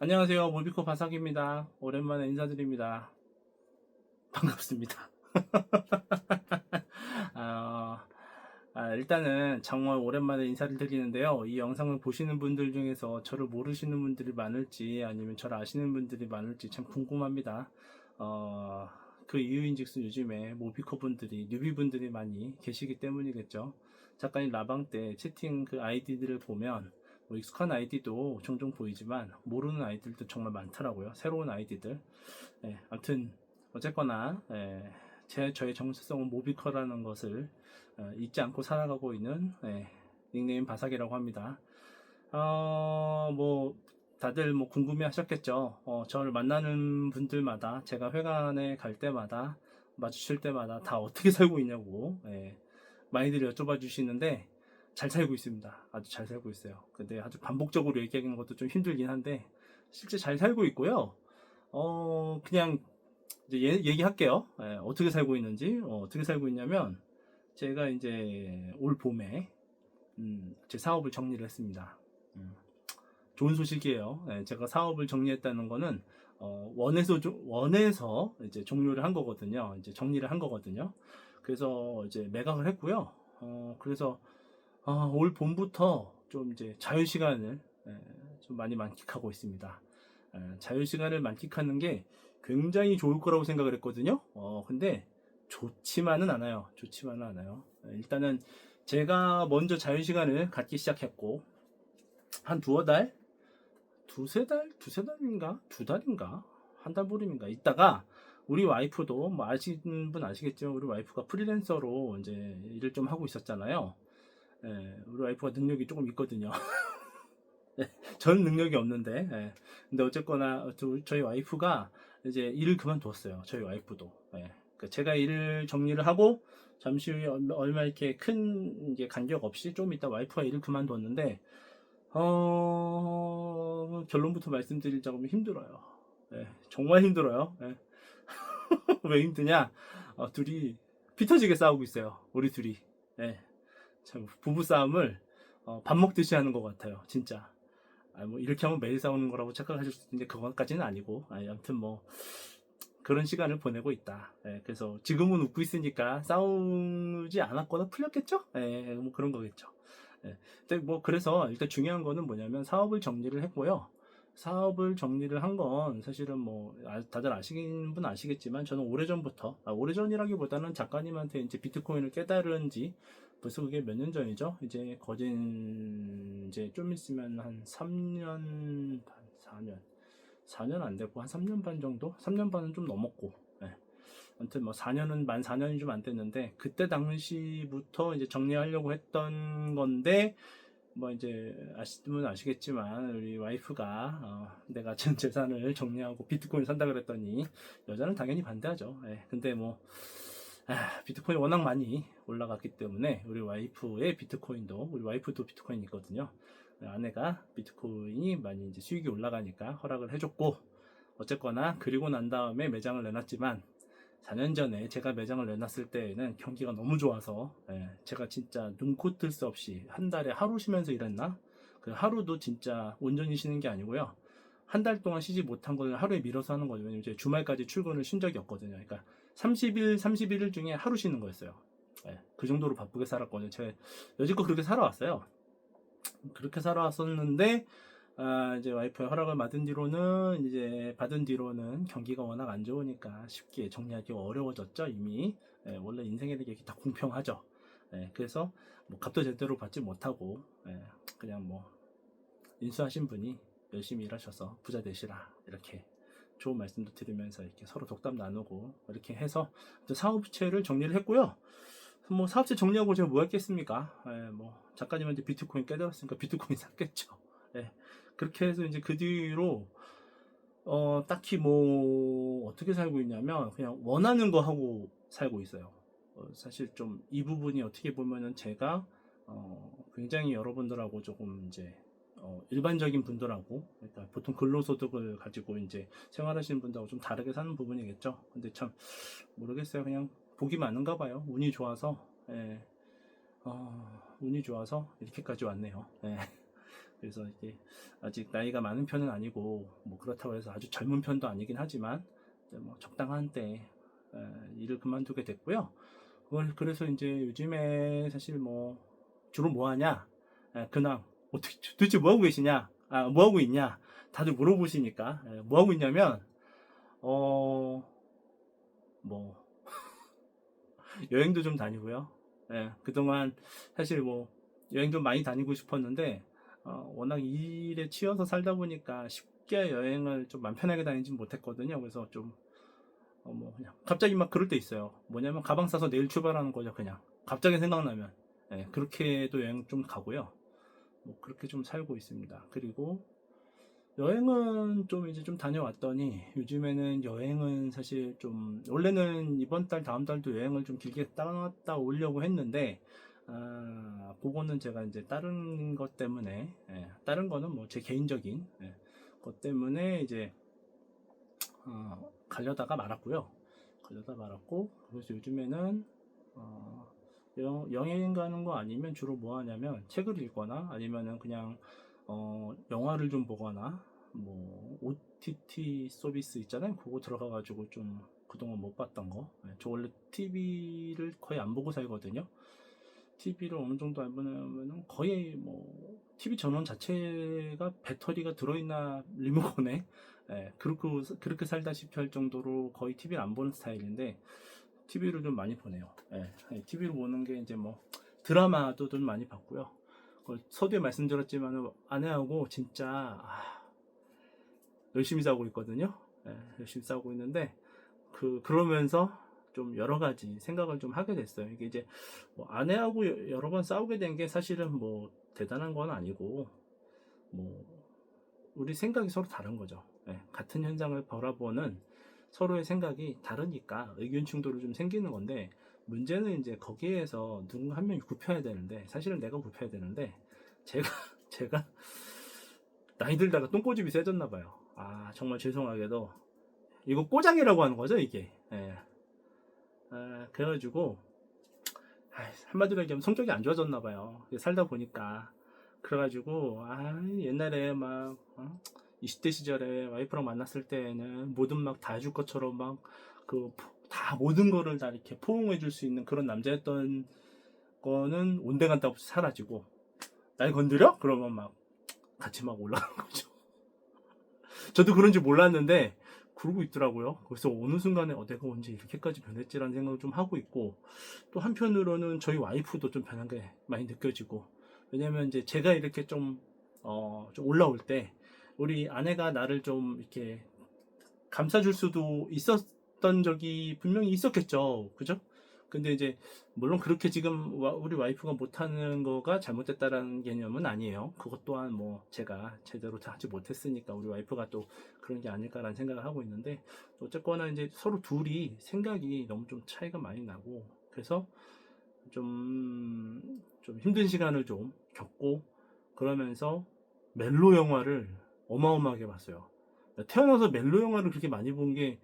안녕하세요. 몰비코 바삭입니다. 오랜만에 인사드립니다. 반갑습니다. 아, 일단은 정말 오랜만에 인사를 드리는데요. 이 영상을 보시는 분들 중에서 저를 모르시는 분들이 많을지 아니면 저를 아시는 분들이 많을지 참 궁금합니다. 어, 그 이유인즉슨 요즘에 모비코 분들이, 뉴비 분들이 많이 계시기 때문이겠죠. 작가님 라방 때 채팅 그 아이디들을 보면 뭐 익숙한 아이디도 종종 보이지만 모르는 아이들도 정말 많더라고요. 새로운 아이디들. 아무튼 어쨌거나 저의 정체성은 모비커라는 것을 잊지 않고 살아가고 있는 닉네임 바삭이라고 합니다. 뭐 다들 뭐 궁금해 하셨겠죠. 저를 만나는 분들마다 제가 회관에 갈 때마다 마주칠 때마다 다 어떻게 살고 있냐고 많이들 여쭤봐 주시는데 잘 살고 있습니다. 아주 잘 살고 있어요. 근데 아주 반복적으로 얘기하는 것도 좀 힘들긴 한데 실제 잘 살고 있고요. 그냥 이제 얘기할게요. 어떻게 살고 있는지. 어떻게 살고 있냐면 제가 이제 올 봄에 제 사업을 정리를 했습니다. 음, 좋은 소식이에요. 제가 사업을 정리했다는 거는 원에서 이제 종료를 한 거거든요. 이제 정리를 한 거거든요. 그래서 이제 매각을 했고요. 그래서 올 봄부터 좀 이제 자유 시간을 좀 많이 만끽하고 있습니다. 자유 시간을 만끽하는 게 굉장히 좋을 거라고 생각을 했거든요. 근데 좋지만은 않아요. 좋지만은 않아요. 일단은 제가 먼저 자유 시간을 갖기 시작했고 한 두어 달, 두세 달인가, 두 달인가, 한 달 보름인가 있다가 우리 와이프도 뭐 아시는 분 아시겠지만 우리 와이프가 프리랜서로 이제 일을 좀 하고 있었잖아요. 우리 와이프가 능력이 조금 있거든요. 저는 능력이 없는데, 근데 어쨌거나 저희 와이프가 이제 일을 그만두었어요. 저희 와이프도. 제가 일을 정리를 하고 잠시 후에 얼마 이렇게 큰 이제 간격 없이 좀 이따 와이프가 일을 그만뒀는데, 결론부터 말씀드리자면 힘들어요. 정말 힘들어요. 왜 힘드냐? 둘이 피 터지게 싸우고 있어요. 우리 둘이. 참 부부 싸움을 밥 먹듯이 하는 것 같아요. 진짜. 뭐 이렇게 하면 매일 싸우는 거라고 착각하실 수 있는데 그것까지는 아니고 아무튼 뭐 그런 시간을 보내고 있다. 그래서 지금은 웃고 있으니까 싸우지 않았거나 풀렸겠죠? 뭐 그런 거겠죠. 근데 뭐 그래서 일단 중요한 거는 뭐냐면 사업을 정리를 했고요. 사업을 정리를 한 건 사실은 뭐 다들 아시는 분 아시겠지만 저는 오래전부터 오래전이라기보다는 작가님한테 이제 비트코인을 깨달은 지 벌써 그게 몇 년 전이죠? 이제 거진 이제 좀 있으면 한 3년 반, 4년 안 되고 한 3년 반 정도? 3년 반은 좀 넘었고. 아무튼 뭐 4년은 만 4년이 좀 안 됐는데 그때 당시부터 이제 정리하려고 했던 건데 뭐 이제 아시면 아시겠지만 우리 와이프가 내가 전 재산을 정리하고 비트코인 산다 그랬더니 여자는 당연히 반대하죠. 근데 뭐 비트코인이 워낙 많이 올라갔기 때문에 우리 와이프도 비트코인 있거든요. 아내가 비트코인이 많이 이제 수익이 올라가니까 허락을 해줬고 어쨌거나 그리고 난 다음에 매장을 내놨지만 4년 전에 제가 매장을 내놨을 때에는 경기가 너무 좋아서 제가 진짜 눈코 뜰 새 없이 한 달에 하루 쉬면서 일했나? 그 하루도 진짜 온전히 쉬는 게 아니고요. 한 달 동안 쉬지 못한 걸 하루에 밀어서 하는 거죠. 왜냐면 주말까지 출근을 쉰 적이 없거든요. 그러니까 31일 중에 하루 쉬는 거였어요. 그 정도로 바쁘게 살았거든요. 제가 여지껏 그렇게 살아왔어요. 그렇게 살아왔었는데 이제 와이프의 허락을 받은 뒤로는 경기가 워낙 안 좋으니까 쉽게 정리하기 어려워졌죠. 이미 원래 인생이라는 게 다 공평하죠. 그래서 뭐 값도 제대로 받지 못하고 그냥 뭐 인수하신 분이 열심히 일하셔서 부자 되시라 이렇게 좋은 말씀도 드리면서 이렇게 서로 독담 나누고 이렇게 해서 사업체를 정리를 했고요. 뭐 사업체 정리하고 제가 뭐 했겠습니까? 뭐 작가님한테 비트코인 깨달았으니까 비트코인 샀겠죠. 예, 그렇게 해서 이제 그 뒤로 딱히 뭐 어떻게 살고 있냐면 그냥 원하는 거 하고 살고 있어요. 사실 좀 이 부분이 어떻게 보면은 제가 굉장히 여러분들하고 조금 이제 일반적인 분들하고 그러니까 보통 근로소득을 가지고 이제 생활하시는 분들하고 좀 다르게 사는 부분이겠죠. 근데 참 모르겠어요. 그냥 복이 많은가 봐요. 운이 좋아서 운이 좋아서 이렇게까지 왔네요. 그래서 이게 아직 나이가 많은 편은 아니고 뭐 그렇다고 해서 아주 젊은 편도 아니긴 하지만 뭐 적당한 때 일을 그만두게 됐고요. 그래서 이제 요즘에 사실 뭐 주로 뭐 하냐? 근황 어떻게 도대체 뭐 하고 계시냐? 뭐 하고 있냐? 다들 물어보시니까 뭐 하고 있냐면 뭐 여행도 좀 다니고요. 그동안 사실 뭐 여행도 많이 다니고 싶었는데 워낙 일에 치여서 살다 보니까 쉽게 여행을 좀 맘 편하게 다니진 못했거든요. 그래서 좀 뭐 그냥 갑자기 막 그럴 때 있어요. 뭐냐면 가방 싸서 내일 출발하는 거죠. 그냥 갑자기 생각나면 그렇게도 여행 좀 가고요. 뭐 그렇게 좀 살고 있습니다. 그리고 여행은 좀 이제 좀 다녀왔더니 요즘에는 여행은 사실 좀 원래는 이번 달 다음 달도 여행을 좀 길게 따갔다 오려고 했는데 그거는 제가 이제 다른 것 때문에 다른 거는 뭐 제 개인적인 것 때문에 이제 가려다가 말았고요. 가려다 말았고 그래서 요즘에는 여행 가는 거 아니면 주로 뭐 하냐면 책을 읽거나 아니면은 그냥 영화를 좀 보거나 뭐 OTT 서비스 있잖아요. 그거 들어가가지고 좀 그동안 못 봤던 거. 저 원래 TV를 거의 안 보고 살거든요. TV를 어느 정도 안 보냐면은 거의 뭐 TV 전원 자체가 배터리가 들어있나 리모컨에 그렇게 살다시피 할 정도로 거의 TV를 안 보는 스타일인데 TV를 좀 많이 보네요. TV를 보는 게 이제 뭐 드라마도 좀 많이 봤고요. 서두에 말씀드렸지만 아내하고 진짜 열심히 싸우고 있거든요. 열심히 싸우고 있는데 그러면서 좀 여러 가지 생각을 좀 하게 됐어요. 이게 이제 뭐 아내하고 여러 번 싸우게 된 게 사실은 뭐 대단한 건 아니고 뭐 우리 생각이 서로 다른 거죠. 같은 현상을 바라보는 서로의 생각이 다르니까 의견 충돌이 좀 생기는 건데 문제는 이제 거기에서 누군가 한 명이 굽혀야 되는데 사실은 내가 굽혀야 되는데 제가 제가 나이 들다가 똥꼬집이 세졌나 봐요. 정말 죄송하게도 이거 꼬장이라고 하는 거죠 이게. 그래가지고 한마디로 얘기하면 성격이 안 좋아졌나 봐요. 살다 보니까 그래가지고 옛날에 막 20대 시절에 와이프랑 만났을 때는 뭐든 막 다 해줄 것처럼 막 다 모든 거를 다 이렇게 포용해 줄 수 있는 그런 남자였던 거는 온데간데 없이 사라지고 날 건드려? 그러면 막 같이 막 올라가는 거죠. 저도 그런지 몰랐는데 그러고 있더라고요. 그래서 어느 순간에 내가 언제 이렇게까지 변했지라는 생각을 좀 하고 있고 또 한편으로는 저희 와이프도 좀 변한 게 많이 느껴지고 왜냐면 이제 제가 이렇게 좀 올라올 때 우리 아내가 나를 좀 이렇게 감싸줄 수도 있었던 적이 분명히 있었겠죠. 그죠? 근데 이제 물론 그렇게 지금 우리 와이프가 못하는 거가 잘못됐다라는 개념은 아니에요. 그것 또한 뭐 제가 제대로 하지 못했으니까 우리 와이프가 또 그런 게 아닐까라는 생각을 하고 있는데 어쨌거나 이제 서로 둘이 생각이 너무 좀 차이가 많이 나고 그래서 좀 힘든 시간을 좀 겪고 그러면서 멜로 영화를 어마어마하게 봤어요. 태어나서 멜로 영화를 그렇게 많이 본 게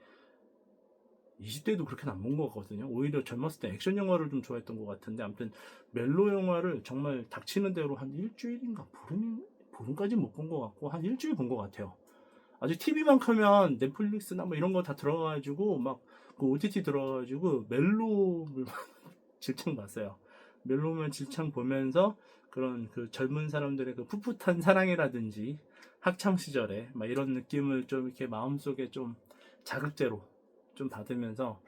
20대도 그렇게 안 본 것 같거든요. 오히려 젊었을 때 액션 영화를 좀 좋아했던 것 같은데 아무튼 멜로 영화를 정말 닥치는 대로 한 일주일인가 보름까지 못 본 것 같고 한 일주일 본 것 같아요. 아주 TV만 켜면 넷플릭스나 뭐 이런 거 다 들어가가지고 막 그 OTT 들어가가지고 멜로를 질창 봤어요. 멜로만 질창 보면서 그런 그 젊은 사람들의 그 풋풋한 사랑이라든지 학창 시절에 막 이런 느낌을 좀 이렇게 마음속에 좀 자극제로 좀 받으면서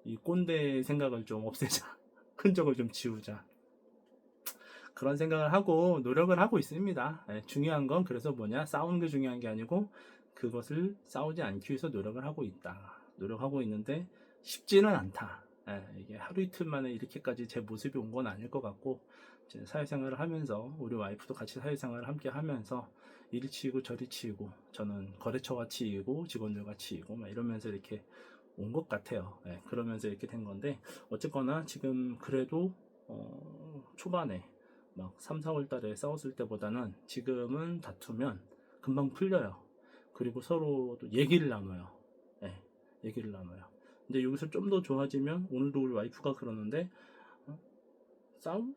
이 꼰대 생각을 좀 없애자. 흔적을 좀 지우자. 그런 생각을 하고 노력을 하고 있습니다. 중요한 건 그래서 뭐냐 싸우는 게 중요한 게 아니고 그것을 싸우지 않기 위해서 노력을 하고 있다. 노력하고 있는데 쉽지는 않다. 이게 하루 이틀 만에 이렇게까지 제 모습이 온 건 아닐 것 같고 사회생활을 하면서 우리 와이프도 같이 사회생활을 함께 하면서 이리 치이고 저리 치이고 저는 거래처가 치이고 직원들과 치이고 막 이러면서 이렇게 온 것 같아요. 그러면서 이렇게 된 건데 어쨌거나 지금 그래도 초반에 막 3, 4월 달에 싸웠을 때보다는 지금은 다투면 금방 풀려요. 그리고 서로 또 얘기를 나눠요. 얘기를 나눠요. 이제 여기서 좀 더 좋아지면 오늘도 우리 와이프가 그러는데 싸움?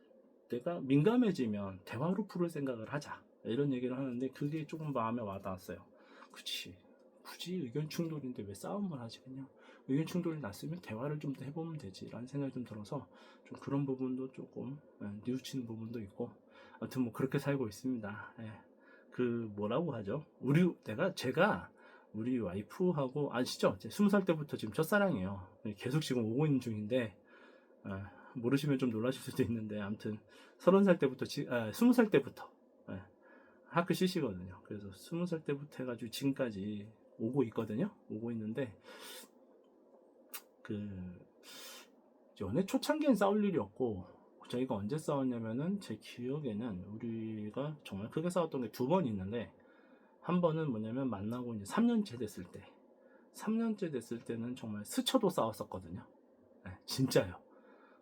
내가 민감해지면 대화로 풀을 생각을 하자 이런 얘기를 하는데 그게 조금 마음에 와닿았어요. 그치, 굳이 의견 충돌인데 왜 싸움을 하지. 그냥 의견 충돌이 났으면 대화를 좀 더 해보면 되지 라는 생각이 좀 들어서 좀 그런 부분도 조금 뉘우치는 부분도 있고, 아무튼 뭐 그렇게 살고 있습니다. 예. 그 뭐라고 하죠, 제가 우리 와이프하고 아시죠? 20살 때부터 지금 첫사랑이에요. 계속 지금 오고 있는 중인데, 모르시면 좀 놀라실 수도 있는데, 아무튼 30살 때부터 20살 때부터 학교 CC거든요. 그래서 20살 때부터 해가지고 지금까지 오고 있거든요. 오고 있는데, 그 연애 초창기엔 싸울 일이 없고, 저희가 언제 싸웠냐면은 제 기억에는 우리가 정말 크게 싸웠던 게 2번 있는데, 한 번은 뭐냐면 만나고 이제 3년째 됐을 때, 3년째 됐을 때는 정말 스쳐도 싸웠었거든요. 네, 진짜요.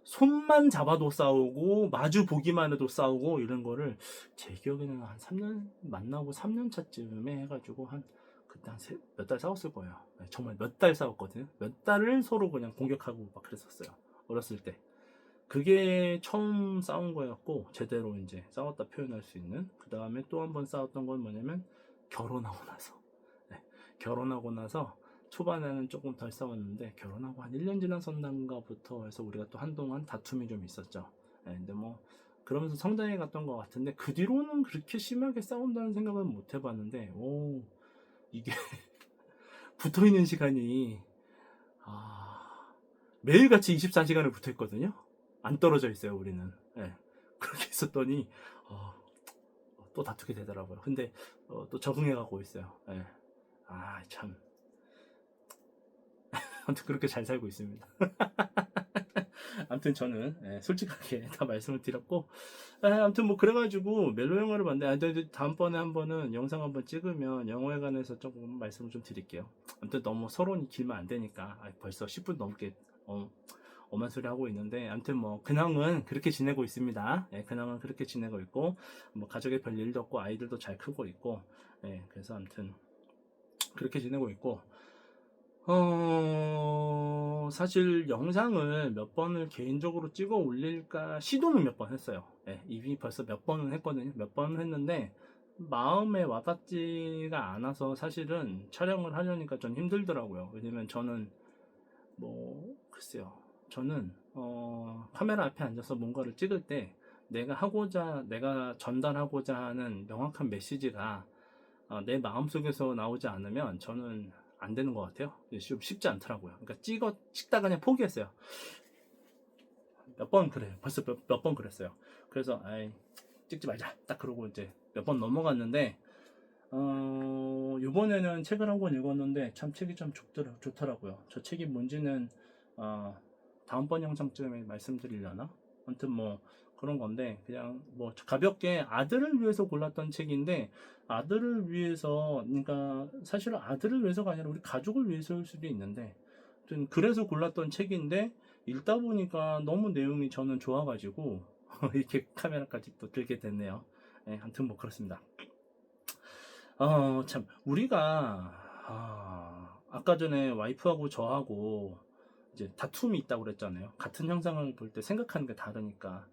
손만 잡아도 싸우고 마주 보기만 해도 싸우고 이런 거를 제 기억에는 한 3년 만나고 3년 차쯤에 해가지고 한 그때 한 몇 달 싸웠을 거예요. 네, 정말 몇 달 싸웠거든요. 몇 달을 서로 그냥 공격하고 막 그랬었어요. 어렸을 때. 그게 처음 싸운 거였고, 제대로 이제 싸웠다 표현할 수 있는. 그 다음에 또 한 번 싸웠던 건 뭐냐면 결혼하고 나서. 네, 결혼하고 나서 초반에는 조금 덜 싸웠는데, 결혼하고 한 1년 지나선단가부터 해서 우리가 또 한동안 다툼이 좀 있었죠. 네, 근데 뭐 그러면서 성장해 갔던 것 같은데, 그 뒤로는 그렇게 심하게 싸운다는 생각은 못 해봤는데, 오, 이게 붙어 있는 시간이 매일같이 24시간을 붙어 있거든요. 안 떨어져 있어요, 우리는. 네. 그렇게 있었더니 또 다투게 되더라고요. 근데 또 적응해 가고 있어요. 네. 참. 아무튼 그렇게 잘 살고 있습니다. 아무튼 저는 솔직하게 다 말씀을 드렸고, 아무튼 뭐 그래가지고 멜로 영화를 봤는데, 다음번에 한번은 영상 한번 찍으면 영화에 관해서 조금 말씀을 좀 드릴게요. 아무튼 너무 서론이 길면 안 되니까, 벌써 10분 넘게 엄한 소리 하고 있는데, 아무튼 뭐 근황은 그렇게 지내고 있습니다. 근황은 그렇게 지내고 있고, 뭐 가족에 별 일도 없고 아이들도 잘 크고 있고, 그래서 아무튼 그렇게 지내고 있고, 사실 영상을 몇 번을 개인적으로 찍어 올릴까 시도는 몇 번 했어요. 이미 벌써 몇 번은 했거든요. 몇 번은 했는데 마음에 와닿지가 않아서 사실은 촬영을 하려니까 좀 힘들더라고요. 왜냐면 저는 글쎄요. 저는 카메라 앞에 앉아서 뭔가를 찍을 때 내가 전달하고자 하는 명확한 메시지가 내 마음속에서 나오지 않으면 저는 안 되는 것 같아요. 좀 쉽지 않더라고요. 그러니까 찍다가 그냥 포기했어요. 몇 번 그래요. 벌써 몇 번 그랬어요. 그래서 찍지 말자. 딱 그러고 이제 몇 번 넘어갔는데, 이번에는 책을 한 권 읽었는데 참 책이 참 좋더라고요. 저 책이 뭔지는 다음번 영상쯤에 말씀드리려나? 아무튼 뭐 그런 건데, 그냥 뭐 가볍게 아들을 위해서 골랐던 책인데, 아들을 위해서, 그러니까 사실은 아들을 위해서가 아니라 우리 가족을 위해서일 수도 있는데, 아무튼 그래서 골랐던 책인데 읽다 보니까 너무 내용이 저는 좋아가지고 이렇게 카메라까지 또 들게 됐네요. 아무튼 뭐 그렇습니다. 참 우리가 아까 전에 와이프하고 저하고 이제 다툼이 있다고 그랬잖아요. 같은 형상을 볼 때 생각하는 게 다르니까.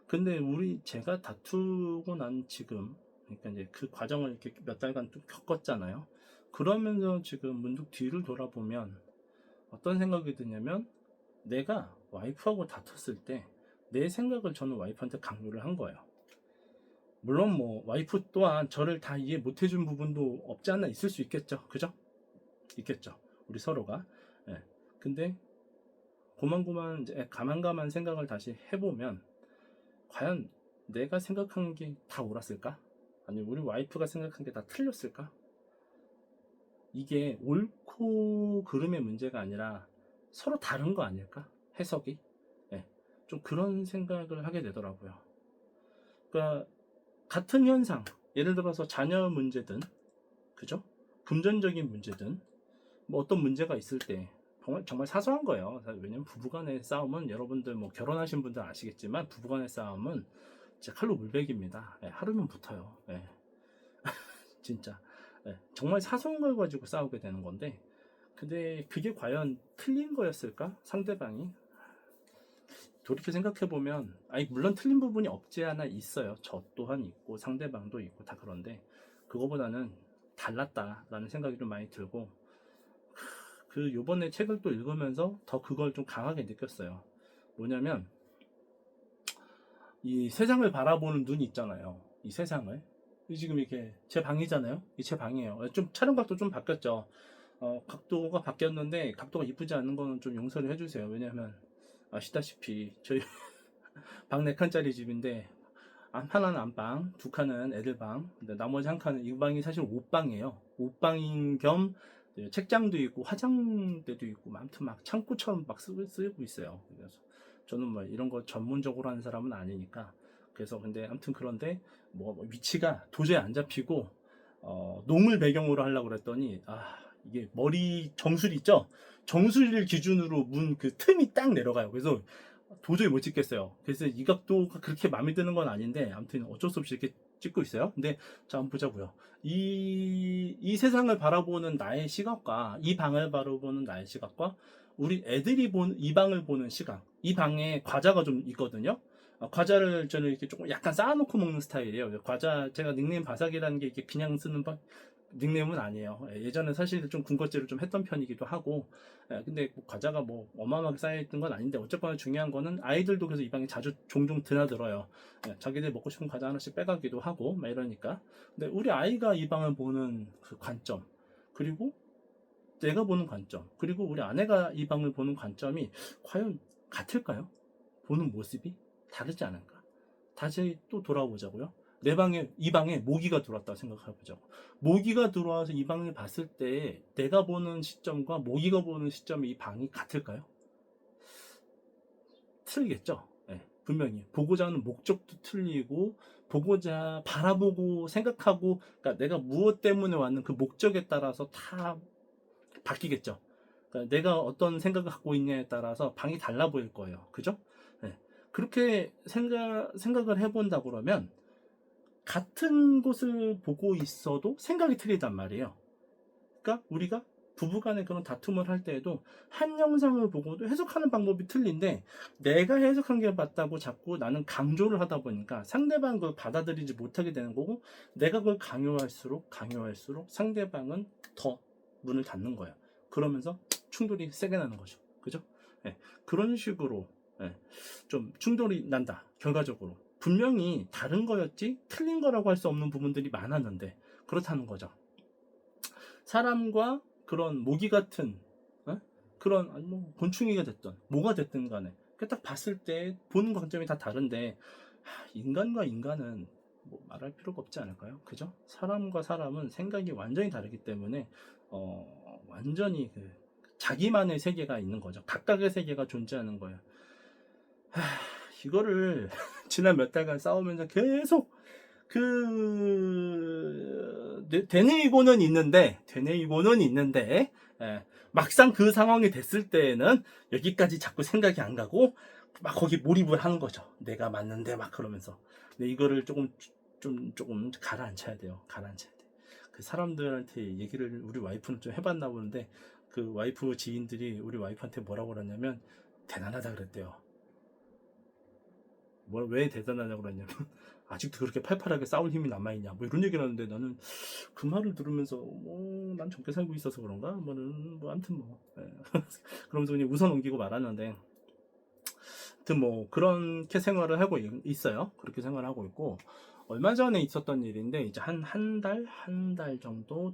근데 제가 다투고 난 지금, 그러니까 이제 그 과정을 이렇게 몇 달간 좀 겪었잖아요. 그러면서 지금 문득 뒤를 돌아보면 어떤 생각이 드냐면, 내가 와이프하고 다퉜을 때 내 생각을 저는 와이프한테 강요를 한 거예요. 물론 뭐 와이프 또한 저를 다 이해 못 해준 부분도 없지 않아 있을 수 있겠죠. 그죠? 있겠죠. 우리 서로가. 근데 고만고만 이제 가만가만 생각을 다시 해보면, 과연 내가 생각한 게 다 옳았을까? 아니 우리 와이프가 생각한 게 다 틀렸을까? 이게 옳고 그름의 문제가 아니라 서로 다른 거 아닐까? 해석이? 좀 그런 생각을 하게 되더라고요. 그러니까 같은 현상, 예를 들어서 자녀 문제든, 그죠? 금전적인 문제든, 뭐 어떤 문제가 있을 때 정말 사소한 거예요. 왜냐면 부부간의 싸움은, 여러분들 뭐 결혼하신 분들 아시겠지만 부부간의 싸움은 진짜 칼로 물베기입니다. 하루면 붙어요. 진짜. 정말 사소한 걸 가지고 싸우게 되는 건데, 근데 그게 과연 틀린 거였을까? 상대방이 돌이켜 생각해보면, 아니, 물론 틀린 부분이 없지 않아 있어요. 저 또한 있고, 상대방도 있고, 다 그런데, 그거보다는 달랐다라는 생각이 좀 많이 들고, 요번에 책을 또 읽으면서 더 그걸 좀 강하게 느꼈어요. 뭐냐면, 이 세상을 바라보는 눈이 있잖아요. 이 세상을. 지금 이렇게 제 방이잖아요. 이 제 방이에요. 좀 촬영 각도 좀 바뀌었죠. 각도가 바뀌었는데 각도가 이쁘지 않은 거는 좀 용서를 해주세요. 왜냐하면 아시다시피 저희 방 4칸짜리 집인데 하나는 안방, 2칸은 애들방, 나머지 한 칸은 이 방이 사실 옷방이에요. 옷방인 겸 책장도 있고 화장대도 있고 아무튼 막 창고처럼 막 쓰고 있어요. 그래서 저는 뭐 이런 거 전문적으로 하는 사람은 아니니까 그래서 근데 아무튼 그런데 뭐 위치가 도저히 안 잡히고 농을 배경으로 하려고 그랬더니 이게 머리 정수리 있죠? 정수리를 기준으로 문 그 틈이 딱 내려가요. 그래서 도저히 못 찍겠어요. 그래서 이 각도가 그렇게 마음에 드는 건 아닌데 아무튼 어쩔 수 없이 이렇게 찍고 있어요. 근데 자 한번 보자고요. 이 세상을 바라보는 나의 시각과 이 방을 바라보는 나의 시각과 우리 애들이 보는 이 방을 보는 시각, 이 방에 과자가 좀 있거든요. 과자를 저는 이렇게 조금 약간 쌓아놓고 먹는 스타일이에요. 과자 제가 닉네임 바삭이라는 게 이렇게 그냥 쓰는 닉네임은 아니에요. 예전에 사실 좀 군것질을 좀 했던 편이기도 하고, 근데 뭐 과자가 뭐 어마어마하게 쌓여있던 건 아닌데 어쨌거나 중요한 거는 아이들도 그래서 이 방에 자주 종종 드나들어요. 자기들 먹고 싶은 과자 하나씩 빼가기도 하고 막 이러니까. 근데 우리 아이가 이 방을 보는 그 관점, 그리고 내가 보는 관점, 그리고 우리 아내가 이 방을 보는 관점이 과연 같을까요? 보는 모습이 다르지 않을까? 다시 또 돌아보자고요. 이 방에 모기가 들어왔다고 생각해보자고. 모기가 들어와서 이 방을 봤을 때 내가 보는 시점과 모기가 보는 시점이 이 방이 같을까요? 틀리겠죠. 분명히 보고자 하는 목적도 틀리고 보고자 바라보고 생각하고 그러니까 내가 무엇 때문에 왔는 그 목적에 따라서 다 바뀌겠죠. 그러니까 내가 어떤 생각을 갖고 있냐에 따라서 방이 달라 보일 거예요. 그죠? 그렇게 생각을 해본다 그러면 같은 곳을 보고 있어도 생각이 틀리단 말이에요. 그러니까 우리가 부부간에 그런 다툼을 할 때에도 한 영상을 보고도 해석하는 방법이 틀린데 내가 해석한 게 맞다고 자꾸 나는 강조를 하다 보니까 상대방은 그걸 받아들이지 못하게 되는 거고 내가 그걸 강요할수록 상대방은 더 문을 닫는 거예요. 그러면서 충돌이 세게 나는 거죠. 그죠? 그런 식으로 좀 충돌이 난다. 결과적으로 분명히 다른 거였지 틀린 거라고 할 수 없는 부분들이 많았는데 그렇다는 거죠. 사람과 그런 모기 같은 그런 뭐 곤충이가 됐든 뭐가 됐든 간에 딱 봤을 때 보는 관점이 다 다른데 인간과 인간은 뭐 말할 필요가 없지 않을까요? 그죠? 사람과 사람은 생각이 완전히 다르기 때문에 완전히 자기만의 세계가 있는 거죠. 각각의 세계가 존재하는 거예요. 이거를 지난 몇 달간 싸우면서 계속 되뇌이고는 있는데 막상 그 상황이 됐을 때에는 여기까지 자꾸 생각이 안 가고 막 거기 몰입을 하는 거죠. 내가 맞는데 막 그러면서. 근데 이거를 조금 가라앉혀야 돼요. 가라앉혀야 돼. 그 사람들한테 얘기를 우리 와이프는 좀 해봤나 보는데 그 와이프 지인들이 우리 와이프한테 뭐라고 그러냐면 대단하다 그랬대요. 왜 대단하냐고 그러냐면 아직도 그렇게 팔팔하게 싸울 힘이 남아있냐 뭐 이런 얘기를 하는데 나는 그 말을 들으면서 난 적게 살고 있어서 그런가 뭐 아무튼 그러면서 그냥 웃어 넘기고 말았는데 아무튼 뭐 그렇게 생활을 하고 있어요. 그렇게 생활을 하고 있고 얼마 전에 있었던 일인데 이제 한 달 정도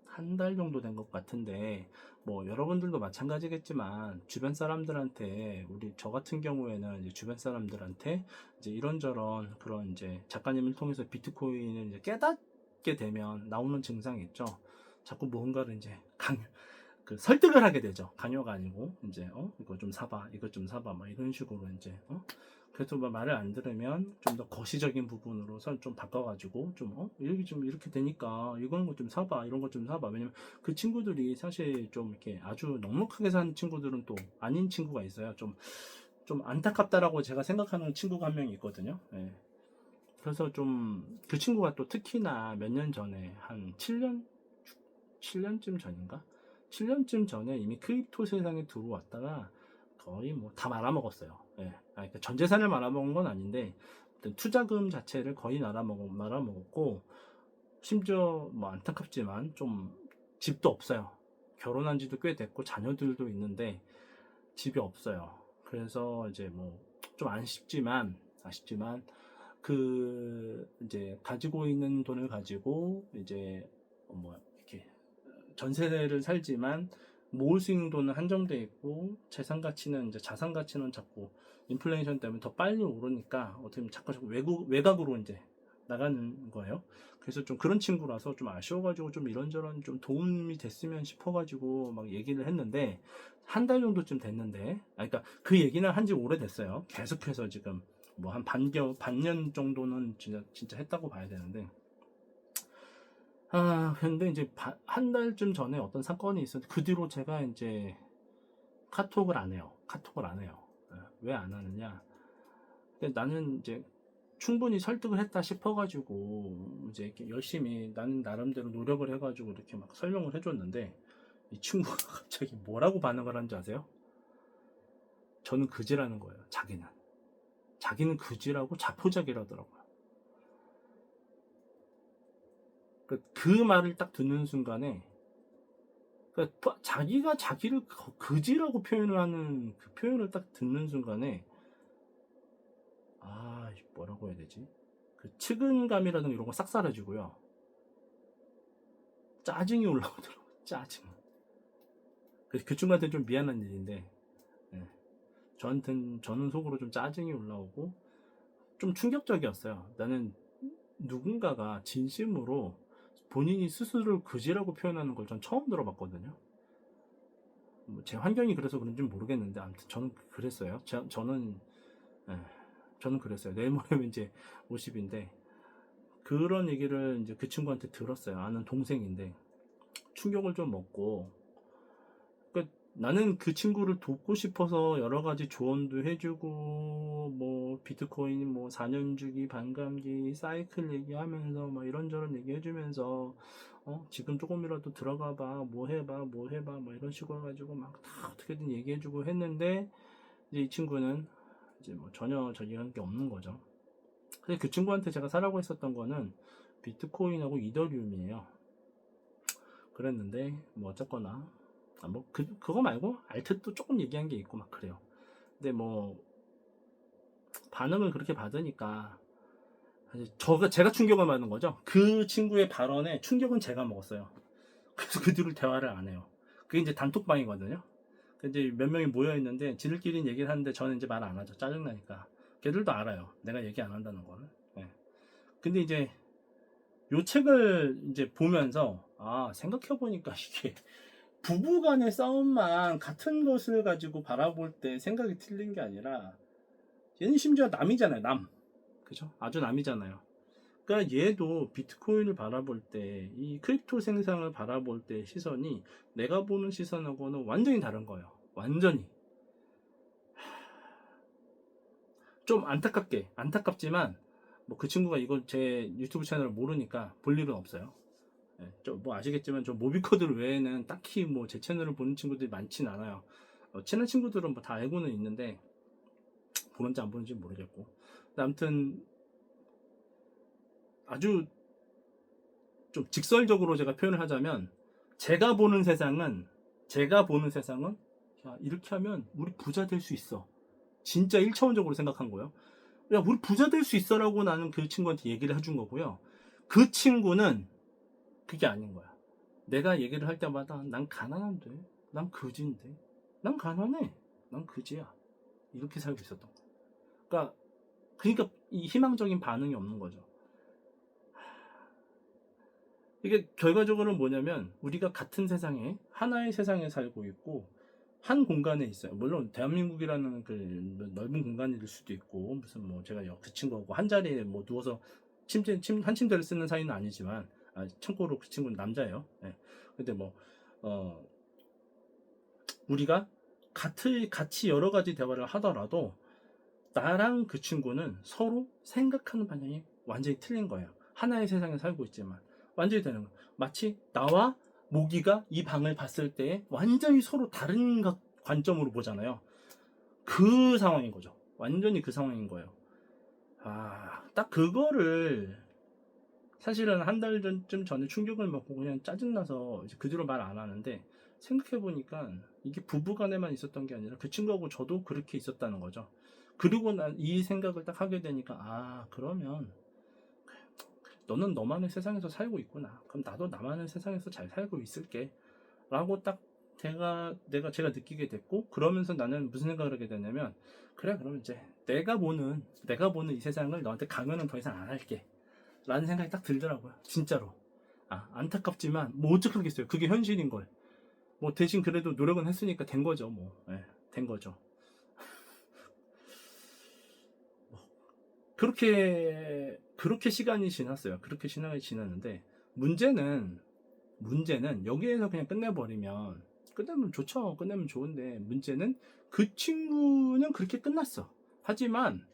한 달 정도 된 것 같은데 뭐 여러분들도 마찬가지겠지만 주변 사람들한테 저 같은 경우에는 이제 주변 사람들한테 이제 이런저런 그런 이제 작가님을 통해서 비트코인을 이제 깨닫게 되면 나오는 증상이 있죠. 자꾸 뭔가를 이제 설득을 하게 되죠. 강요가 아니고 이제 이거 좀 사봐, 이거 좀 사봐, 막 이런 식으로 이제 그래서 말을 안 들으면 좀 더 거시적인 부분으로 좀 바꿔가지고 이렇게 되니까 이런 거 좀 사봐, 이런 거 좀 사봐. 왜냐면 그 친구들이 사실 좀 이렇게 아주 넉넉하게 사는 친구들은 또 아닌 친구가 있어요. 좀 안타깝다라고 제가 생각하는 친구가 한 명이 있거든요. 그래서 좀 그 친구가 또 특히나 몇 년 전에 한 7년쯤 전인가? 7년쯤 전에 이미 크립토 세상에 들어왔다가 거의 뭐 다 말아먹었어요. 예. 그러니까 전 재산을 말아먹은 건 아닌데 투자금 자체를 거의 말아먹었고, 심지어 뭐 안타깝지만 좀 집도 없어요. 결혼한 지도 꽤 됐고 자녀들도 있는데 집이 없어요. 그래서 이제 뭐 좀 아쉽지만 그 이제 가지고 있는 돈을 가지고 이제 뭐 이렇게 전세를 살지만 모을 수 있는 돈은 한정돼 있고, 재산 가치는 이제 자산 가치는 자꾸 인플레이션 때문에 더 빨리 오르니까 어떻게 보면 자꾸 외곽으로 이제 나가는 거예요. 그래서 좀 그런 친구라서 좀 아쉬워가지고 좀 이런저런 좀 도움이 됐으면 싶어가지고 막 얘기를 했는데, 한 달 정도쯤 됐는데, 그러니까 그 얘기는 한지 오래됐어요. 계속해서 지금 뭐 한 반년 정도는 진짜 했다고 봐야 되는데, 근데 이제 한 달쯤 전에 어떤 사건이 있었는데, 그 뒤로 제가 이제 카톡을 안 해요. 왜 안 하느냐? 근데 나는 이제 충분히 설득을 했다 싶어가지고 이제 이렇게 열심히 나는 나름대로 노력을 해가지고 이렇게 막 설명을 해줬는데, 이 친구가 갑자기 뭐라고 반응을 하는지 아세요? 저는 그지라는 거예요. 자기는 그지라고 자포자기라더라고요. 그 말을 딱 듣는 순간에, 그러니까 자기가 자기를 그지라고 표현을 하는 그 표현을 딱 듣는 순간에, 뭐라고 해야 되지? 그 측은감이라든가 이런 거 싹 사라지고요. 짜증이 올라오더라고요. 짜증. 그래서 그 친구한테 좀 미안한 일인데, 예. 저는 속으로 좀 짜증이 올라오고 좀 충격적이었어요. 나는 누군가가 진심으로 본인이 스스로를 그지라고 표현하는 걸 전 처음 들어봤거든요. 제 환경이 그래서 그런지 모르겠는데, 아무튼 저는 그랬어요. 예, 저는 그랬어요. 내일 모레면 이제 50인데 그런 얘기를 이제 그 친구한테 들었어요. 아는 동생인데 충격을 좀 먹고, 그러니까 나는 그 친구를 돕고 싶어서 여러 가지 조언도 해주고, 뭐 비트코인 뭐 4년 주기 반감기 사이클 얘기하면서 막 이런저런 얘기 해주면서, 지금 조금이라도 들어가봐, 뭐 해봐 뭐 이런 식으로 해가지고 막 다 어떻게든 얘기해주고 했는데, 이제 이 친구는 이제 뭐 전혀 저기한 게 없는 거죠. 근데 그 친구한테 제가 사라고 했었던 거는 비트코인하고 이더리움이에요. 그랬는데 뭐 어쨌거나 그거 말고 알트도 조금 얘기한 게 있고 막 그래요. 근데 뭐 반응을 그렇게 받으니까 사실 제가 충격을 받는 거죠. 그 친구의 발언에 충격은 제가 먹었어요. 그래서 그 뒤로 대화를 안 해요. 그게 이제 단톡방이거든요. 이제 몇 명이 모여 있는데 지들끼리 얘기를 하는데 저는 이제 말 안 하죠. 짜증나니까. 걔들도 알아요. 내가 얘기 안 한다는 거를. 네. 근데 이제 요 책을 이제 보면서 생각해 보니까 이게 부부 간의 싸움만 같은 것을 가지고 바라볼 때 생각이 틀린 게 아니라, 얘는 심지어 남이잖아요. 그죠? 아주 남이잖아요. 그러니까 얘도 비트코인을 바라볼 때, 이 크립토 생상을 바라볼 때 시선이 내가 보는 시선하고는 완전히 다른 거예요. 완전히. 좀 안타깝지만 뭐 그 친구가 이걸 제 유튜브 채널을 모르니까 볼 일은 없어요. 뭐 아시겠지만 저 모비코드 외에는 딱히 뭐 제 채널을 보는 친구들이 많진 않아요. 친한 친구들은 뭐 다 알고는 있는데 보는지 안 보는지 모르겠고. 아무튼 아주 좀 직설적으로 제가 표현을 하자면, 제가 보는 세상은 야, 이렇게 하면 우리 부자 될 수 있어. 진짜 1차원적으로 생각한 거예요. 야, 우리 부자 될 수 있어라고 나는 그 친구한테 얘기를 해준 거고요. 그 친구는 그게 아닌 거야. 내가 얘기를 할 때마다 난 가난한데, 난 그지인데, 난 가난해, 난 그지야, 이렇게 살고 있었던 거야. 그러니까 이 희망적인 반응이 없는 거죠. 이게 결과적으로는 뭐냐면, 우리가 같은 세상에, 하나의 세상에 살고 있고 한 공간에 있어요. 물론 대한민국이라는 그 넓은 공간일 수도 있고, 무슨 뭐 제가 그 친구하고 한 자리에 뭐 누워서 한 침대를 쓰는 사이는 아니지만, 참고로 그 친구는 남자예요. 네. 근데 뭐 우리가 같이 여러 가지 대화를 하더라도 나랑 그 친구는 서로 생각하는 방향이 완전히 틀린 거예요. 하나의 세상에 살고 있지만 완전히 되는 거예요. 마치 나와 모기가 이 방을 봤을 때 완전히 서로 다른 관점으로 보잖아요. 그 상황인 거죠. 완전히 그 상황인 거예요. 딱 그거를 사실은 한 달 전쯤 전에 충격을 먹고 그냥 짜증나서 이제 그 뒤로 말 안 하는데, 생각해보니까 이게 부부간에만 있었던 게 아니라 그 친구하고 저도 그렇게 있었다는 거죠. 그리고 난 이 생각을 딱 하게 되니까, 그러면 너는 너만의 세상에서 살고 있구나. 그럼 나도 나만의 세상에서 잘 살고 있을게. 라고 딱 제가 느끼게 됐고, 그러면서 나는 무슨 생각을 하게 되냐면, 그래, 그러면 이제 내가 보는 이 세상을 너한테 강요는 더 이상 안 할게. 라는 생각이 딱 들더라고요. 진짜로. 안타깝지만 뭐 어떡하겠어요. 그게 현실인 걸. 뭐 대신 그래도 노력은 했으니까 된 거죠. 뭐. 된 거죠. 그렇게 시간이 지났어요. 그렇게 시간이 지났는데, 문제는 여기에서 그냥 끝내면 좋죠. 끝내면 좋은데, 문제는 그 친구는 그렇게 끝났어. 하지만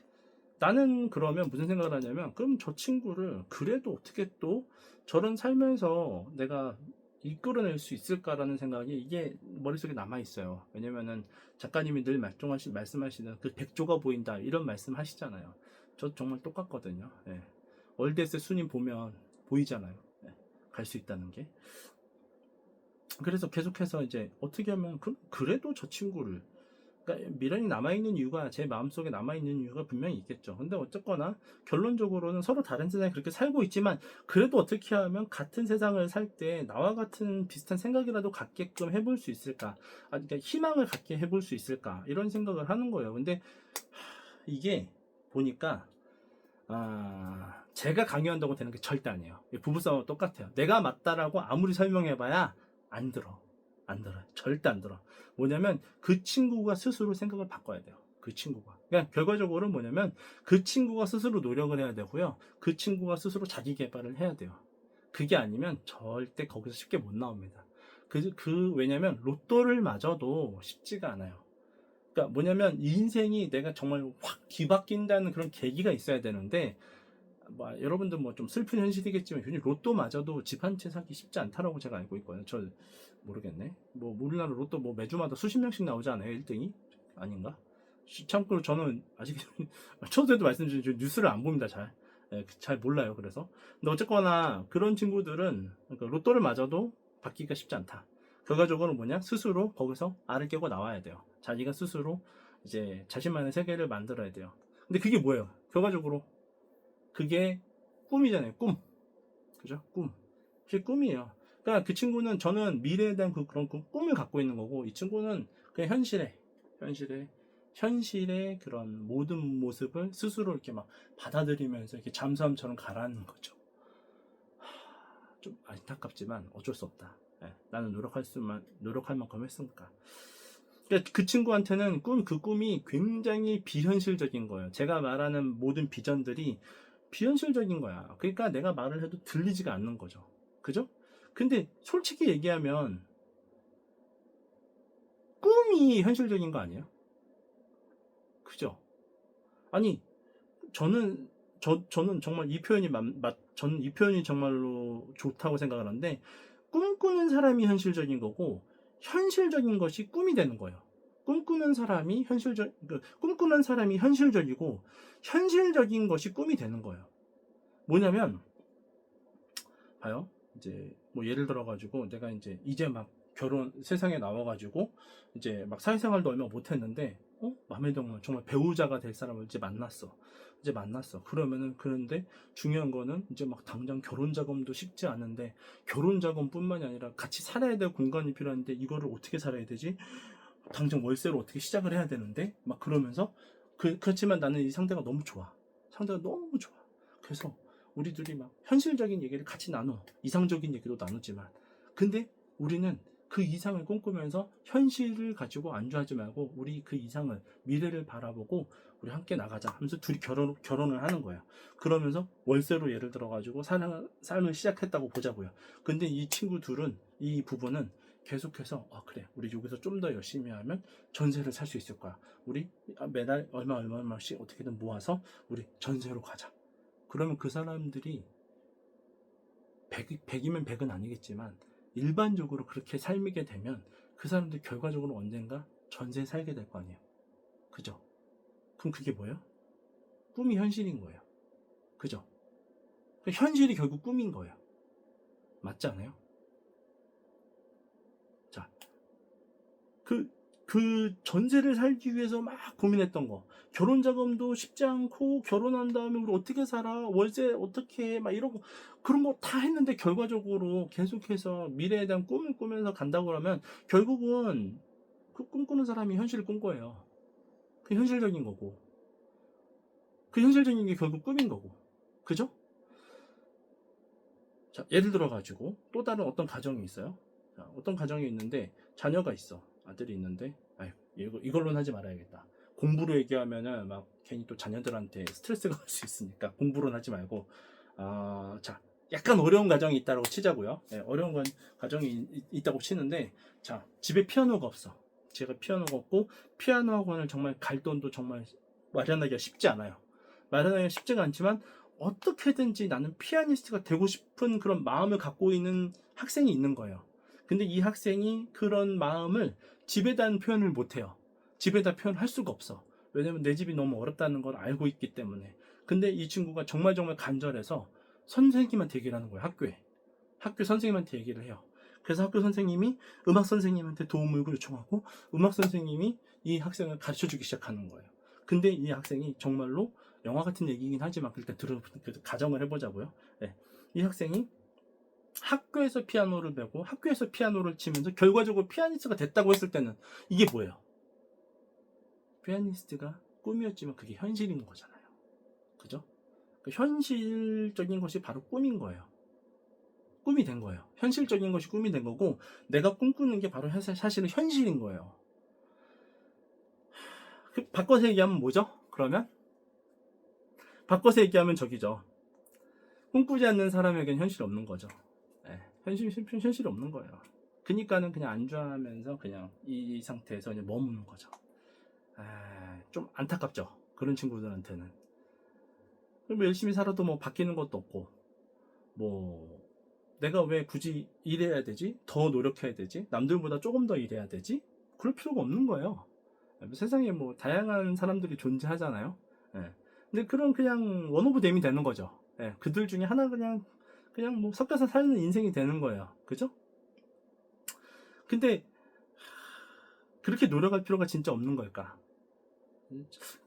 나는 그러면 무슨 생각을 하냐면, 그럼 저 친구를 그래도 어떻게 또 저런 살면서 내가 이끌어낼 수 있을까라는 생각이 이게 머릿속에 남아있어요. 왜냐면은 작가님이 늘 말씀하시는 그 백조가 보인다 이런 말씀 하시잖아요. 저 정말 똑같거든요. 월드에스 순위 보면 보이잖아요. 갈 수 있다는 게. 그래서 계속해서 이제 어떻게 하면 그래도 저 친구를, 그러니까 미련이 남아있는 이유가, 제 마음속에 남아있는 이유가 분명히 있겠죠. 근데 어쨌거나 결론적으로는 서로 다른 세상에 그렇게 살고 있지만, 그래도 어떻게 하면 같은 세상을 살 때 나와 같은 비슷한 생각이라도 갖게끔 해볼 수 있을까, 그러니까 희망을 갖게 해볼 수 있을까, 이런 생각을 하는 거예요. 근데 이게 보니까 제가 강요한다고 되는 게 절대 아니에요. 부부싸움은 똑같아요. 내가 맞다라고 아무리 설명해봐야 안 들어요. 절대 안 들어. 뭐냐면 그 친구가 스스로 생각을 바꿔야 돼요. 그 친구가. 그러니까 결과적으로 뭐냐면 그 친구가 스스로 노력을 해야 되고요. 그 친구가 스스로 자기 개발을 해야 돼요. 그게 아니면 절대 거기서 쉽게 못 나옵니다. 왜냐면 로또를 맞아도 쉽지가 않아요. 그러니까 뭐냐면 이 인생이 내가 정말 확 뒤바뀐다는 그런 계기가 있어야 되는데, 여러분들 뭐 좀 슬픈 현실이겠지만 로또 맞아도 집 한 채 사기 쉽지 않다라고 제가 알고 있거든요. 저 모르겠네. 뭐 우리나라 로또 뭐 매주마다 수십 명씩 나오지 않아요? 1등이? 아닌가? 참고로 저는 아직 초대도 말씀드린 뉴스를 안 봅니다. 잘 몰라요. 그래서 근데 어쨌거나 그런 친구들은, 그러니까 로또를 맞아도 받기가 쉽지 않다. 결과적으로 뭐냐? 스스로 거기서 알을 깨고 나와야 돼요. 자기가 스스로 이제 자신만의 세계를 만들어야 돼요. 근데 그게 뭐예요? 결과적으로 그게 꿈이잖아요. 꿈. 그죠? 꿈. 그게 꿈이에요. 그러니까 그 친구는, 저는 미래에 대한 그런 꿈을 갖고 있는 거고, 이 친구는 그냥 현실의 그런 모든 모습을 스스로 이렇게 막 받아들이면서 이렇게 잠수함처럼 가라앉는 거죠. 좀 안타깝지만 어쩔 수 없다. 나는 노력할 만큼 했으니까. 그러니까 그 친구한테는 그 꿈이 굉장히 비현실적인 거예요. 제가 말하는 모든 비전들이 비현실적인 거야. 그러니까 내가 말을 해도 들리지가 않는 거죠. 그죠? 근데 솔직히 얘기하면 꿈이 현실적인 거 아니에요? 그죠? 아니, 저는 정말 저는 이 표현이 정말로 좋다고 생각을 하는데, 꿈꾸는 사람이 현실적인 거고 현실적인 것이 꿈이 되는 거예요. 꿈꾸는 사람이 현실적이고 현실적인 것이 꿈이 되는 거예요. 뭐냐면 봐요. 이제 뭐 예를 들어 가지고 내가 이제 막 세상에 나와 가지고 이제 막 사회생활도 얼마 못 했는데, 마음에 드는 정말 배우자가 될 사람을 이제 만났어. 그런데 중요한 거는 이제 막 당장 결혼 자금도 쉽지 않은데, 결혼 자금뿐만이 아니라 같이 살아야 될 공간이 필요한데 이거를 어떻게 살아야 되지? 당장 월세로 어떻게 시작을 해야 되는데, 막 그러면서 그렇지만 나는 이 상대가 너무 좋아. 그래서 우리 둘이 막 현실적인 얘기를 같이 나눠. 이상적인 얘기도 나누지만. 근데 우리는 그 이상을 꿈꾸면서 현실을 가지고 안주하지 말고, 우리 그 이상을, 미래를 바라보고 우리 함께 나가자 하면서 둘이 결혼을 하는 거예요. 그러면서 월세로 예를 들어가지고 삶을 시작했다고 보자고요. 근데 이 부부는 계속해서 그래, 우리 여기서 좀 더 열심히 하면 전세를 살 수 있을 거야. 우리 매달 얼마씩 어떻게든 모아서 우리 전세로 가자. 그러면 그 사람들이 100이면 100은 아니겠지만 일반적으로 그렇게 살게 되면 그 사람들 결과적으로 언젠가 전세에 살게 될 거 아니에요. 그죠? 그럼 그게 뭐예요? 꿈이 현실인 거예요. 그죠? 현실이 결국 꿈인 거예요. 맞지 않아요? 자, 그 전세를 살기 위해서 막 고민했던 거. 결혼 자금도 쉽지 않고, 결혼한 다음에 우리 어떻게 살아? 월세 어떻게 해? 막 이런 거, 그런 거 다 했는데 결과적으로 계속해서 미래에 대한 꿈을 꾸면서 간다고 하면 결국은 그 꿈꾸는 사람이 현실을 꾼 거예요. 그 현실적인 거고. 그 현실적인 게 결국 꿈인 거고. 그죠? 자, 예를 들어가지고 또 다른 어떤 가정이 있어요. 자, 어떤 가정이 있는데 자녀가 있어. 아들이 있는데, 아유, 이걸로는 하지 말아야겠다. 공부로 얘기하면은 막 괜히 또 자녀들한테 스트레스가 갈 수 있으니까 공부로는 하지 말고, 자, 약간 어려운 가정이 있다고 치자고요. 네, 어려운 가정이 있다고 치는데, 자, 집에 피아노가 없어. 제가 피아노가 없고, 피아노 학원을 정말 갈 돈도 정말 마련하기가 쉽지 않아요. 마련하기가 쉽지가 않지만, 어떻게든지 나는 피아니스트가 되고 싶은 그런 마음을 갖고 있는 학생이 있는 거예요. 근데 이 학생이 그런 마음을 집에다 표현을 못해요. 집에다 표현할 수가 없어. 왜냐면 내 집이 너무 어렵다는 걸 알고 있기 때문에. 근데 이 친구가 정말 간절해서 선생님한테 얘기를 하는 거예요. 학교 선생님한테 얘기를 해요. 그래서 학교 선생님이 음악 선생님한테 도움을 요청하고, 음악 선생님이 이 학생을 가르쳐 주기 시작하는 거예요. 근데 이 학생이 정말로, 영화 같은 얘기긴 하지만 일단 가정을 해보자고요. 네. 이 학생이 학교에서 피아노를 배우고 학교에서 피아노를 치면서 결과적으로 피아니스트가 됐다고 했을 때는 이게 뭐예요? 피아니스트가 꿈이었지만 그게 현실인 거잖아요. 그죠? 그 현실적인 것이 바로 꿈인 거예요. 꿈이 된 거예요. 현실적인 것이 꿈이 된 거고, 내가 꿈꾸는 게 바로 사실은 현실인 거예요. 바꿔서 얘기하면 뭐죠? 그러면 바꿔서 얘기하면 저기죠. 꿈꾸지 않는 사람에겐 현실이 없는 거죠. 네, 현실이 없는 거예요. 그니까는 그냥 안주하면서 그냥 이 상태에서 그냥 머무는 거죠. 좀 안타깝죠. 그런 친구들한테는. 뭐 열심히 살아도 뭐 바뀌는 것도 없고, 뭐 내가 왜 굳이 일해야 되지? 더 노력해야 되지? 남들보다 조금 더 일해야 되지? 그럴 필요가 없는 거예요. 세상에 뭐 다양한 사람들이 존재하잖아요. 예. 근데 그런 그냥 원 오브 댐이 되는 거죠. 예. 그들 중에 하나 그냥 뭐 섞여서 사는 인생이 되는 거예요. 그죠? 근데 그렇게 노력할 필요가 진짜 없는 걸까?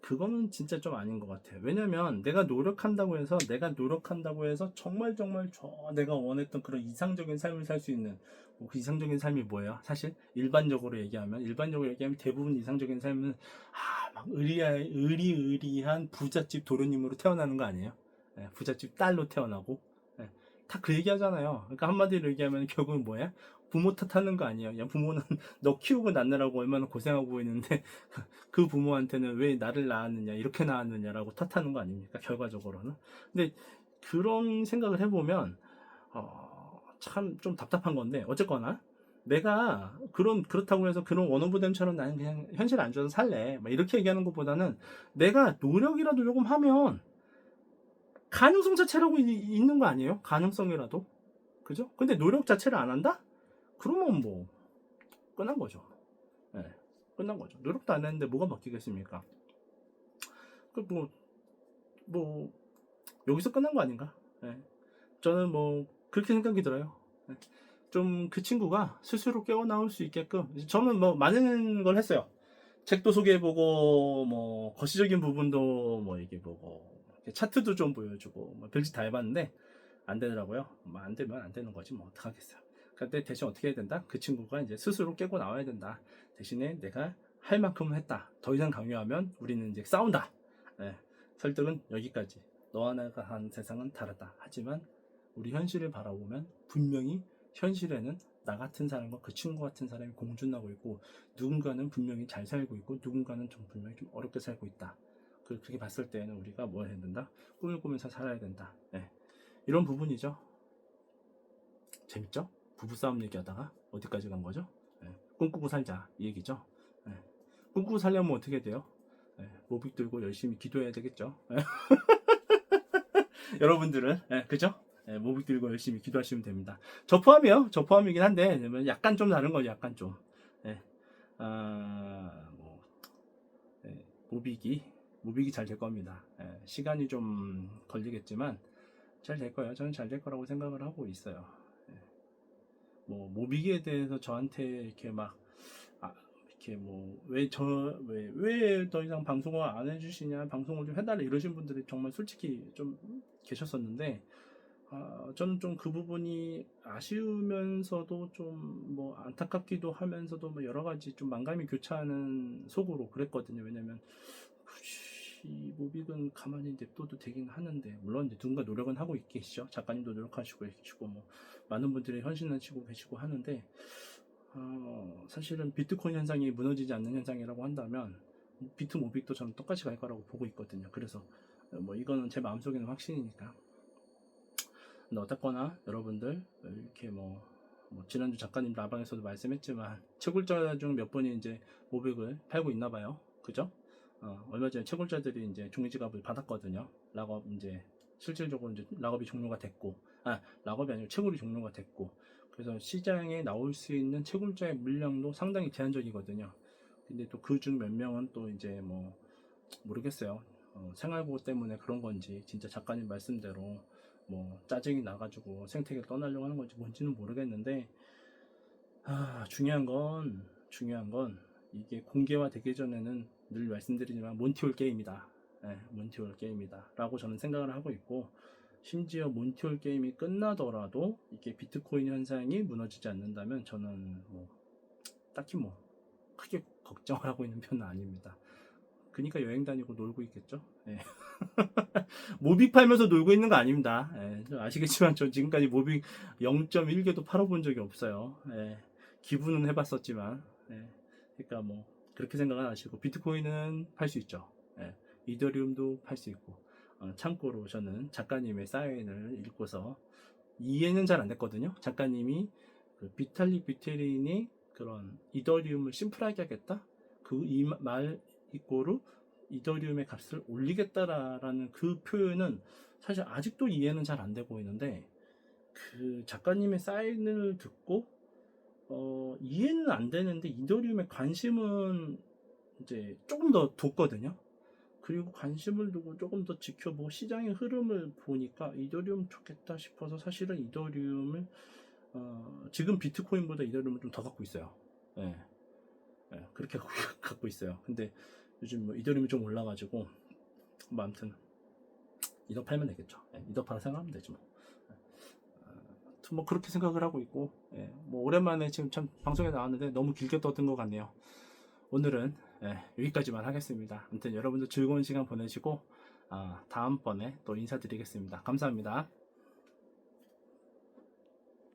그거는 진짜 좀 아닌 것 같아요. 왜냐면 내가 노력한다고 해서 정말 내가 원했던 그런 이상적인 삶을 살 수 있는, 그 이상적인 삶이 뭐예요? 사실 일반적으로 얘기하면 대부분 이상적인 삶은 막 의리의리한 부잣집 도련님으로 태어나는 거 아니에요? 예, 부잣집 딸로 태어나고, 예, 다 그 얘기 하잖아요. 그러니까 한마디로 얘기하면 결국은 뭐야? 부모 탓하는 거 아니에요. 야, 부모는 너 키우고 낳느라고 얼마나 고생하고 있는데 그 부모한테는 왜 나를 낳았느냐, 이렇게 낳았느냐라고 탓하는 거 아닙니까? 결과적으로는. 근데 그런 생각을 해보면 참 좀 답답한 건데, 어쨌거나 내가 그렇다고 해서 그런 원오브댐처럼 나는 그냥 현실 안 좋아서 살래, 막 이렇게 얘기하는 것보다는 내가 노력이라도 조금 하면 가능성 자체라고 있는 거 아니에요? 가능성이라도. 그죠? 근데 노력 자체를 안 한다? 그러면 뭐 끝난 거죠. 네, 끝난 거죠. 노력도 안 했는데 뭐가 바뀌겠습니까? 뭐 여기서 끝난 거 아닌가? 네. 저는 뭐 그렇게 생각이 들어요. 네. 좀 그 친구가 스스로 깨어 나올 수 있게끔, 저는 뭐 많은 걸 했어요. 책도 소개해보고, 뭐 거시적인 부분도 뭐 얘기해보고, 차트도 좀 보여주고, 뭐 별짓 다 해봤는데 안 되더라고요. 뭐 안 되면 안 되는 거지, 뭐 어떡하겠어요. 근데 대신 어떻게 해야 된다? 그 친구가 이제 스스로 깨고 나와야 된다. 대신에 내가 할 만큼은 했다. 더 이상 강요하면 우리는 이제 싸운다. 네. 설득은 여기까지. 너와 내가 한 세상은 다르다. 하지만 우리 현실을 바라보면 분명히 현실에는 나 같은 사람과 그 친구 같은 사람이 공존하고 있고, 누군가는 분명히 잘 살고 있고 누군가는 좀 분명히 좀 어렵게 살고 있다. 그렇게 봤을 때는 우리가 뭐 해야 된다? 꿈을 꾸면서 살아야 된다. 네. 이런 부분이죠. 재밌죠? 부부싸움 얘기하다가 어디까지 간 거죠? 네. 꿈꾸고 살자, 이 얘기죠. 네. 꿈꾸고 살려면 어떻게 돼요? 네. 모빅 들고 열심히 기도해야 되겠죠. 네. 여러분들은, 그죠? 모빅 들고 열심히 기도하시면 됩니다. 저 포함이요. 저 포함이긴 한데 약간 좀 다른 거죠. 약간 좀. 뭐, 모빅이 모빅이 잘 될 겁니다. 예, 시간이 좀 걸리겠지만 잘 될 거예요. 저는 잘 될 거라고 생각을 하고 있어요. 예, 뭐 모빅에 대해서 저한테 이렇게 막 이렇게 뭐 왜 더 이상 방송을 안 해주시냐, 방송을 좀 해달라 이러신 분들이 정말 솔직히 좀 계셨었는데, 저는 좀 그 부분이 아쉬우면서도 좀 뭐 안타깝기도 하면서도 뭐 여러 가지 좀 만감이 교차하는 속으로 그랬거든요. 왜냐면 굳이 모빅은 가만히 냅둬도 되긴 하는데, 물론 이제 누군가 노력은 하고 있겠죠. 작가님도 노력하시고 계시고 뭐 많은 분들이 헌신하시고 계시고 하는데, 사실은 비트코인 현상이 무너지지 않는 현상이라고 한다면 비트 모빅도 저는 똑같이 갈 거라고 보고 있거든요. 그래서 뭐 이거는 제 마음속에는 확신이니까. 근데 어쨌거나 여러분들 이렇게 뭐 지난주 작가님 라방에서도 말씀했지만 채굴자 중 몇 분이 이제 모빅을 팔고 있나 봐요. 그죠? 얼마 전에 채굴자들이 이제 종이지갑을 받았거든요. 락업 이제 실질적으로 이제 락업이 종료가 됐고, 락업이 아니고 채굴이 종료가 됐고, 그래서 시장에 나올 수 있는 채굴자의 물량도 상당히 제한적이거든요. 근데 또 그 중 몇 명은 또 이제 뭐 모르겠어요. 생활고우 때문에 그런 건지 진짜 작가님 말씀대로 뭐 짜증이 나가지고 생태계를 떠나려고 하는 건지 뭔지는 모르겠는데, 중요한 건 이게 공개화되기 전에는 늘 말씀드리지만 몬티올 게임이다. 몬티올 게임이다 라고 저는 생각을 하고 있고, 심지어 몬티올 게임이 끝나더라도 이게 비트코인 현상이 무너지지 않는다면 저는 뭐 딱히 뭐 크게 걱정을 하고 있는 편은 아닙니다. 그러니까 여행 다니고 놀고 있겠죠. 예. 모빅 팔면서 놀고 있는 거 아닙니다. 예, 아시겠지만 저 지금까지 모빅 0.1개도 팔아본 적이 없어요. 예, 기부는 해봤었지만, 그러니까 뭐 그렇게 생각은 하시고, 비트코인은 팔 수 있죠. 예, 이더리움도 팔 수 있고, 참고로 저는 작가님의 사인을 읽고서 이해는 잘 안 됐거든요. 작가님이 그 비탈릭 뷰테린이 그런 이더리움을 심플하게 하겠다, 그 이 말 이꼬르 이더리움의 값을 올리겠다라는 그 표현은 사실 아직도 이해는 잘 안 되고 있는데, 그 작가님의 사인을 듣고 이해는 안 되는데 이더리움에 관심은 이제 조금 더 뒀거든요. 그리고 관심을 두고 조금 더 지켜보고 시장의 흐름을 보니까 이더리움 좋겠다 싶어서 사실은 이더리움을 지금 비트코인보다 이더리움을 좀 더 갖고 있어요. 예, 그렇게 갖고 있어요. 근데 요즘 뭐 이더리움이 좀 올라가지고 뭐 아무튼 이더 팔면 되겠죠. 이더 팔아 생각하면 되지 뭐. 뭐 그렇게 생각을 하고 있고, 뭐 오랜만에 지금 참 방송에 나왔는데 너무 길게 떠든 것 같네요. 오늘은 여기까지만 하겠습니다. 아무튼 여러분들 즐거운 시간 보내시고, 다음번에 또 인사드리겠습니다. 감사합니다.